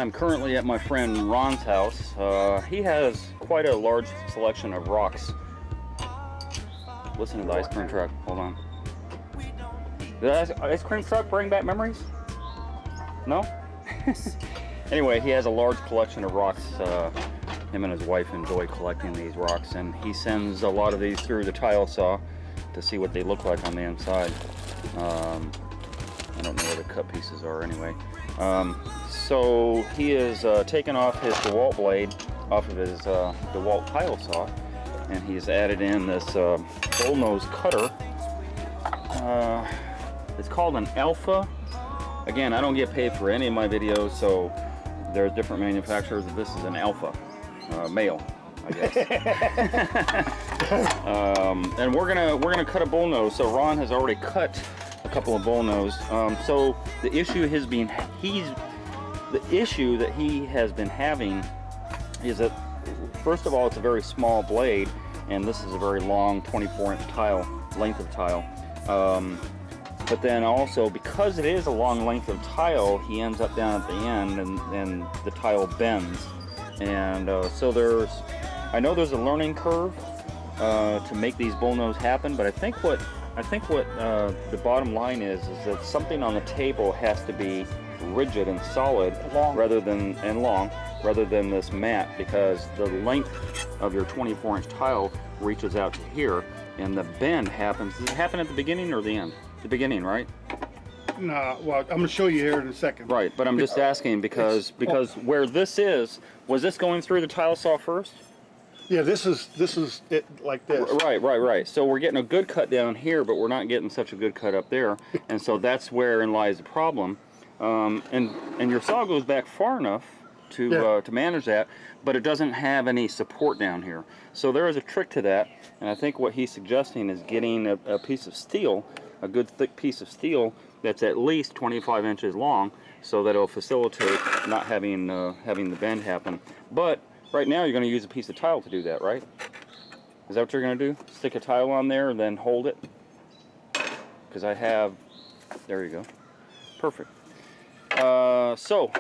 I'm currently at my friend Ron's house. He has quite a large selection of rocks. Listen to the ice cream truck. Hold on. Did the ice cream truck bring back memories? No? Anyway, he has a large collection of rocks. Him and his wife enjoy collecting these rocks, and he sends a lot of these through the tile saw to see what they look like on the inside. I don't know where the cut pieces are anyway. So he is taking off his DeWalt blade off of his DeWalt tile saw, and he's added in this Bullnose cutter. It's called an Alpha. Again, I don't get paid for any of my videos, so there's different manufacturers. This is an Alpha, male, I guess. And we're gonna cut a bullnose. So Ron has already cut a couple of bullnose. So the issue that he has been having is that, first of all, it's a very small blade, and this is a very long 24-inch tile, length of tile. But then also, because it is a long length of tile, he ends up down at the end, and the tile bends. And so I know there's a learning curve to make these bullnose happen, but I think what the bottom line is that something on the table has to be rigid and solid rather than this mat, because the length of your 24-inch tile reaches out to here, and the bend happens. Does it happen at the beginning or the end? The beginning, right? Nah, well, I'm going to show you here in a second. Right, but I'm just asking because where this is, was this going through the tile saw first? Yeah, this is it like this. Right. So we're getting a good cut down here, but we're not getting such a good cut up there, and so that's wherein lies the problem. And your saw goes back far enough to manage that, but it doesn't have any support down here. So there is a trick to that, and I think what he's suggesting is getting a piece of steel, a good thick piece of steel that's at least 25 inches long, so that it'll facilitate not having the bend happen. But right now you're going to use a piece of tile to do that, right? Is that what you're going to do? Stick a tile on there and then hold it? Because I have, there you go. Perfect. So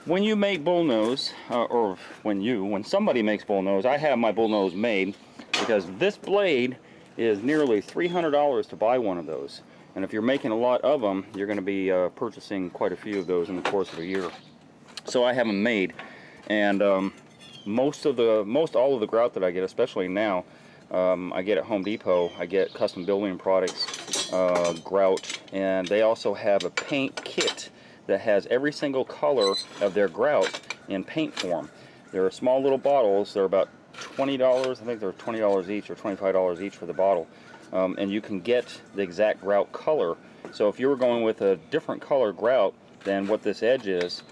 when you make bullnose, or when somebody makes bullnose, I have my bullnose made, because this blade is nearly $300 to buy one of those. And if you're making a lot of them, you're going to be purchasing quite a few of those in the course of a year. So I have them made, and most all of the grout that I get, especially now, I get at Home Depot. I get Custom Building Products grout, and they also have a paint kit that has every single color of their grout in paint form. They're small little bottles. They're about $20. I think they're $20 each or $25 each for the bottle. And you can get the exact grout color. So if you were going with a different color grout than what this edge is,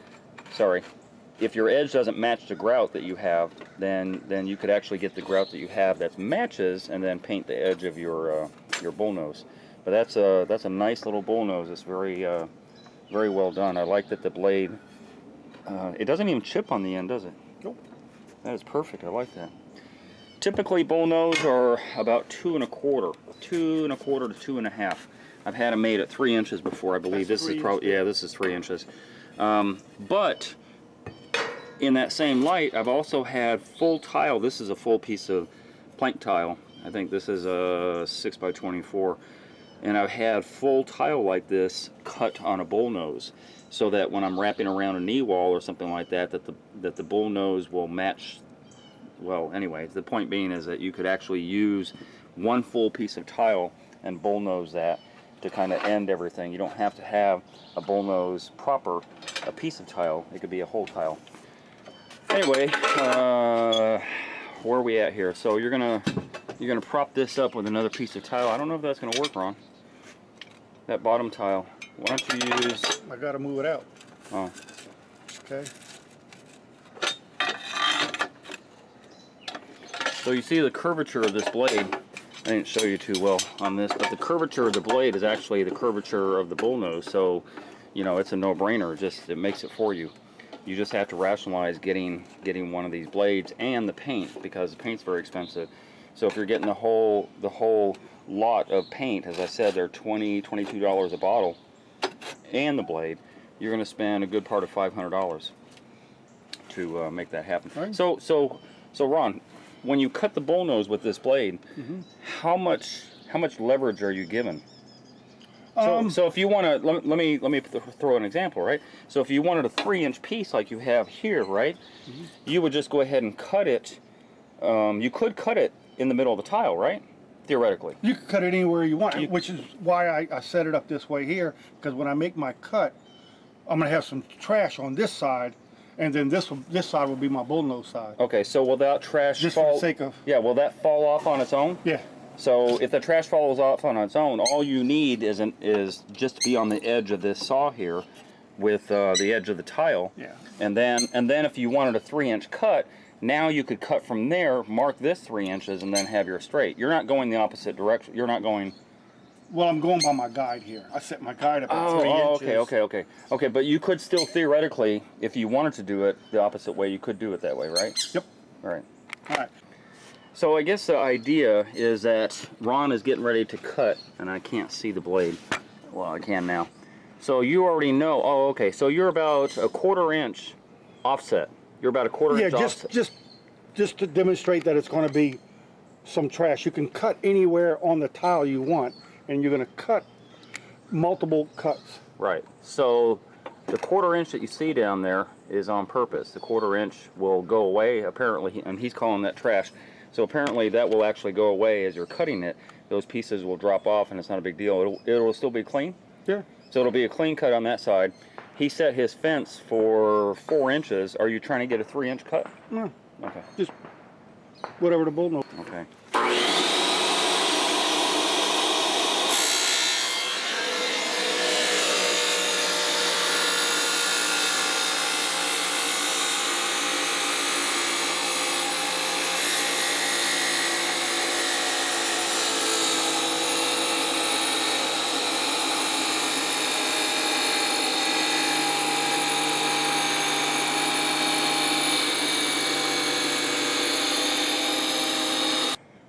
if your edge doesn't match the grout that you have, then you could actually get the grout that you have that matches, and then paint the edge of your bullnose. But that's a nice little bullnose. It's very well done. I like that the blade, it doesn't even chip on the end, does it? Nope. That is perfect. I like that. Typically bullnose are about 2 1/4 to 2.5. I've had them made at 3 inches before. I believe this is probably, yeah, this is 3 inches. But in that same light, I've also had full tile. This is a full piece of plank tile. I think this is a 6x24. And I've had full tile like this cut on a bullnose, so that when I'm wrapping around a knee wall or something like that, that the bullnose will match. Well, anyway, the point being is that you could actually use one full piece of tile and bullnose that to kind of end everything. You don't have to have a bullnose proper, a piece of tile. It could be a whole tile. Anyway, where are we at here? So you're gonna prop this up with another piece of tile. I don't know if that's gonna work, Ron. That bottom tile. Why don't you use? I gotta move it out. Oh. Okay. So you see the curvature of this blade. I didn't show you too well on this, but the curvature of the blade is actually the curvature of the bullnose. So, you know, it's a no-brainer. It makes it for you. You just have to rationalize getting one of these blades and the paint, because the paint's very expensive. So if you're getting the whole lot of paint, as I said, they're $22 a bottle, and the blade, you're going to spend a good part of $500 to make that happen. Right. So Ron, when you cut the bullnose with this blade, how much leverage are you given? So if you want to, let me throw an example, right? So if you wanted a 3-inch piece like you have here, right? You would just go ahead and cut it. You could cut it in the middle of the tile, right? Theoretically. You can cut it anywhere you want, which is why I set it up this way here, because when I make my cut, I'm gonna have some trash on this side, and then this side will be my bullnose side. Okay, so will that trash Just fall? for the sake of, Yeah, will that fall off on its own? yeah. So if the trash falls off on its own, all you need is just to be on the edge of this saw here, with the edge of the tile. Yeah. And then if you wanted a 3-inch cut, now you could cut from there, mark this 3 inches, and then have your straight. You're not going the opposite direction. You're not going. Well, I'm going by my guide here. I set my guide up at 3 inches. Okay. But you could still theoretically, if you wanted to do it the opposite way, you could do it that way, right? Yep. All right. All right. So I guess the idea is that Ron is getting ready to cut, and I can't see the blade. Well, I can now. So you already know. Oh, okay. So you're about a 1/4 inch offset. You're about a 1/4 inch offset. Just to demonstrate that it's going to be some trash. You can cut anywhere on the tile you want, and you're going to cut multiple cuts. Right. So the 1/4 inch that you see down there is on purpose. The 1/4 inch will go away apparently, and he's calling that trash. So apparently that will actually go away as you're cutting it. Those pieces will drop off, and it's not a big deal. It'll still be clean. Yeah. So it'll be a clean cut on that side. He set his fence for 4 inches. Are you trying to get a 3-inch cut? No. Okay. Just whatever the bullnose. Okay.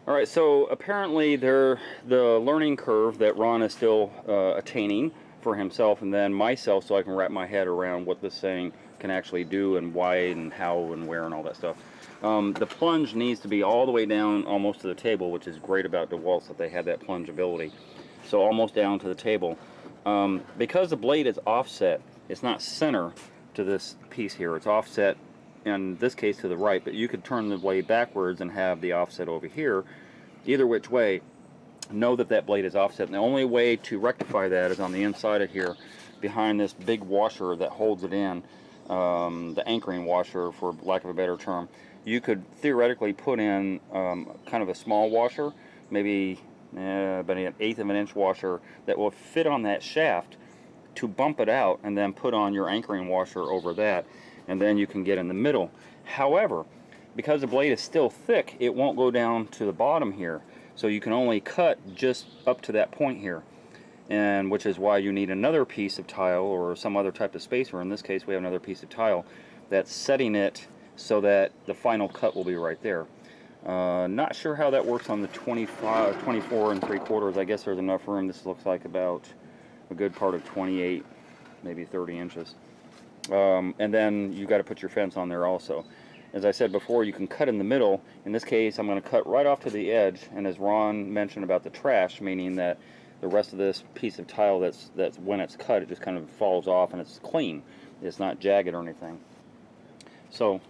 All right, so apparently the learning curve that Ron is still attaining for himself and then myself, so I can wrap my head around what this thing can actually do and why and how and where and all that stuff. The plunge needs to be all the way down almost to the table, which is great about DeWalt's that they had that plunge ability. So almost down to the table. Because the blade is offset, it's not center to this piece here, it's offset in this case to the right, but you could turn the blade backwards and have the offset over here. Either which way, know that that blade is offset, and the only way to rectify that is on the inside of here, behind this big washer that holds it in, the anchoring washer for lack of a better term. You could theoretically put in kind of a small washer, maybe about 1/8 of an inch washer that will fit on that shaft to bump it out, and then put on your anchoring washer over that, and then you can get in the middle. However, because the blade is still thick, it won't go down to the bottom here, so you can only cut just up to that point here, and which is why you need another piece of tile or some other type of spacer. In this case we have another piece of tile that's setting it so that the final cut will be right there. Not sure how that works on the 24 3/4. I guess there's enough room. This looks like about a good part of 28, maybe 30 inches. And then you got to put your fence on there also. As I said before, you can cut in the middle. In this case, I'm going to cut right off to the edge, and as Ron mentioned about the trash, meaning that the rest of this piece of tile that's when it's cut, it just kind of falls off and it's clean. It's not jagged or anything. So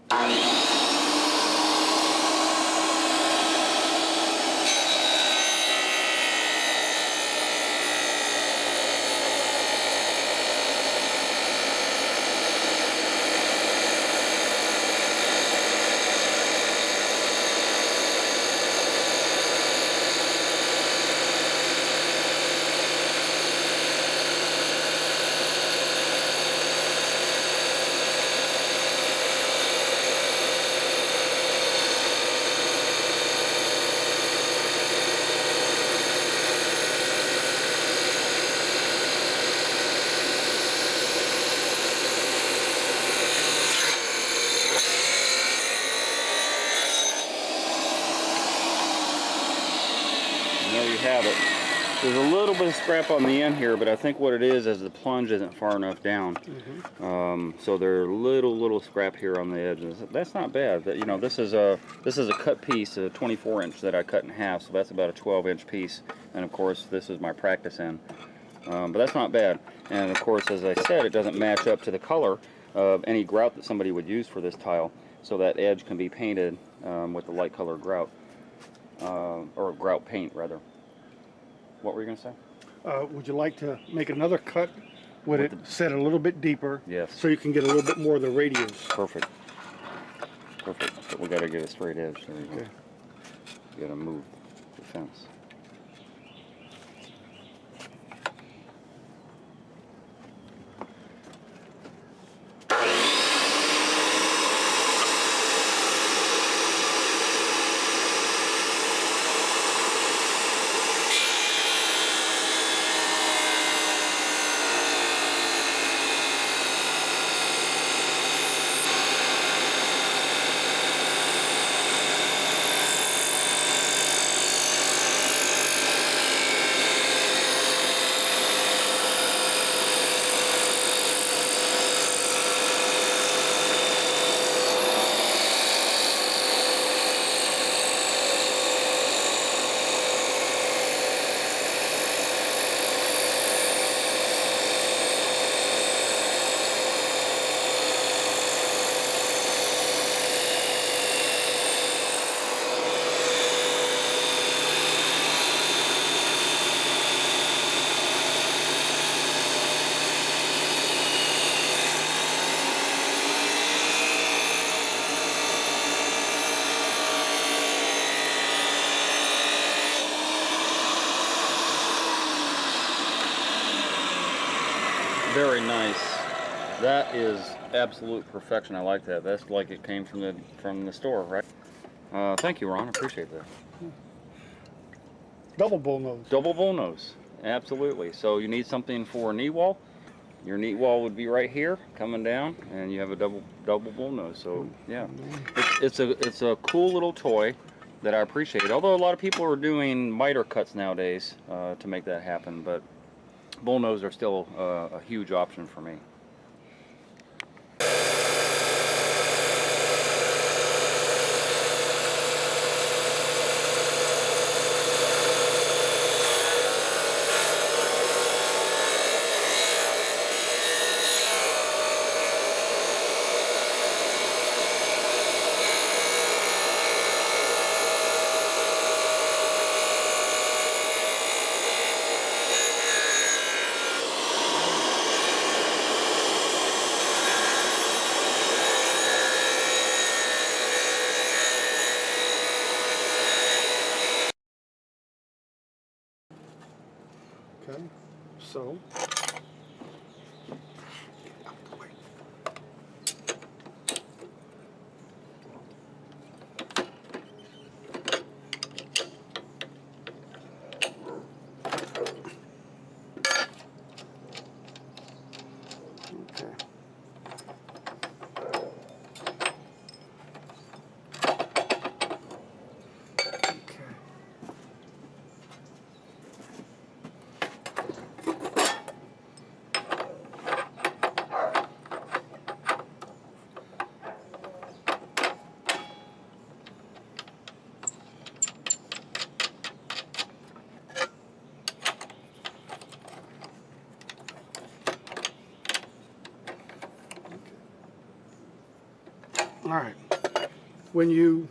there you have it. There's a little bit of scrap on the end here, but I think what it is the plunge isn't far enough down. So there's a little scrap here on the edges. That's not bad. You know, this is a cut piece, a 24-inch that I cut in half, so that's about a 12-inch piece. And of course, this is my practice end. But that's not bad. And of course, as I said, it doesn't match up to the color of any grout that somebody would use for this tile. So that edge can be painted with the light color grout, or grout paint rather. What were you going to say? Would you like to make another cut with it set a little bit deeper? Yes. So you can get a little bit more of the radius. Perfect. Perfect. But we got to get a straight edge. There you go. You got to move the fence. Very nice. That is absolute perfection. I like that. That's like it came from the store, right? Thank you, Ron. I appreciate that. Double bullnose. Double bullnose. Absolutely. So you need something for a knee wall. Your knee wall would be right here, coming down, and you have a double bullnose. So yeah, it's a cool little toy that I appreciate. Although a lot of people are doing miter cuts nowadays to make that happen, but bullnose are still a huge option for me. Okay, so all right, when you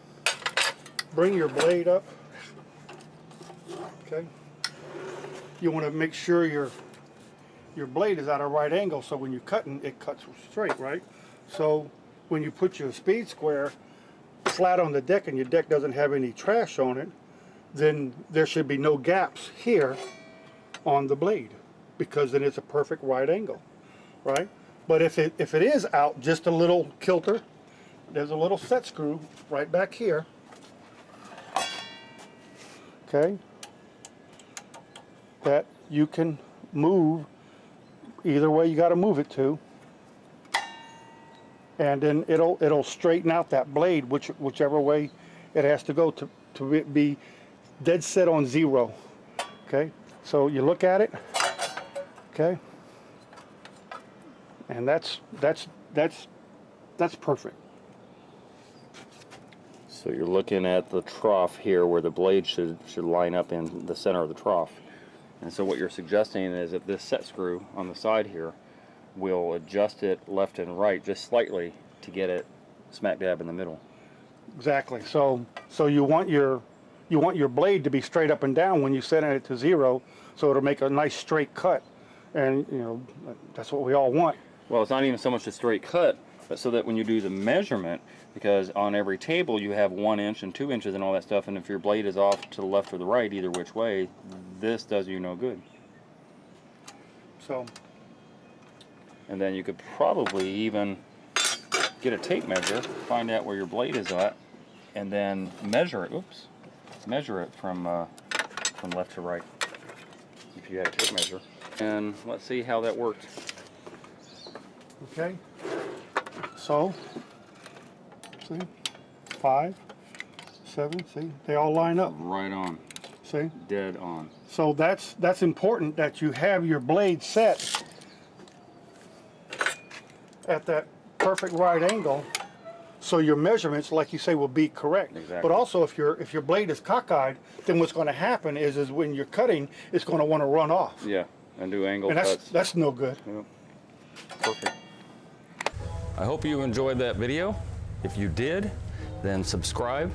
bring your blade up, okay, you want to make sure your blade is at a right angle, so when you're cutting, it cuts straight, right? So when you put your speed square flat on the deck and your deck doesn't have any trash on it, then there should be no gaps here on the blade, because then it's a perfect right angle, right? But if it is out just a little kilter, there's a little set screw right back here, okay, that you can move either way you got to move it to, and then it'll straighten out that blade whichever way it has to go to be dead set on 0. Okay, So you look at it, okay, and that's perfect. So you're looking at the trough here where the blade should line up in the center of the trough. And so what you're suggesting is that this set screw on the side here will adjust it left and right just slightly to get it smack dab in the middle. Exactly. So you want your blade to be straight up and down when you set it to 0, so it'll make a nice straight cut. And you know, that's what we all want. Well, it's not even so much a straight cut, but so that when you do the measurement, because on every table you have 1 inch and 2 inches and all that stuff, and if your blade is off to the left or the right, either which way, this does you no good. So, and then you could probably even get a tape measure, find out where your blade is at, and then measure it. Oops, measure it from left to right if you had a tape measure. And let's see how that worked. okay. So, see, 5, 7. See, they all line up. Right on. See, Dead on. so that's important that you have your blade set at that perfect right angle, so your measurements, like you say, will be correct. Exactly. But also, if your blade is cockeyed, then what's going to happen is when you're cutting, it's going to want to run off. Yeah, and do angle And cuts. that's no good. Yep. Perfect. I hope you enjoyed that video. If you did, then subscribe.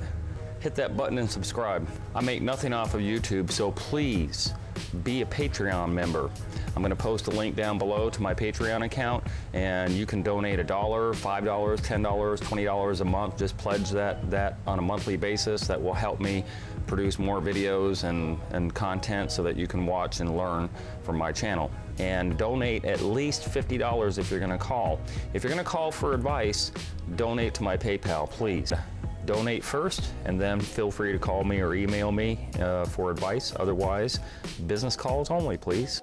Hit that button and subscribe. I make nothing off of YouTube, so please be a Patreon member. I'm going to post a link down below to my Patreon account, and you can donate $1, $5, $10, $20 a month. Just pledge that on a monthly basis. That will help me produce more videos and content so that you can watch and learn from my channel. And donate at least $50 if you're going to call. If you're going to call for advice, donate to my PayPal, please. Donate first, and then feel free to call me or email me for advice. Otherwise, business calls only, please.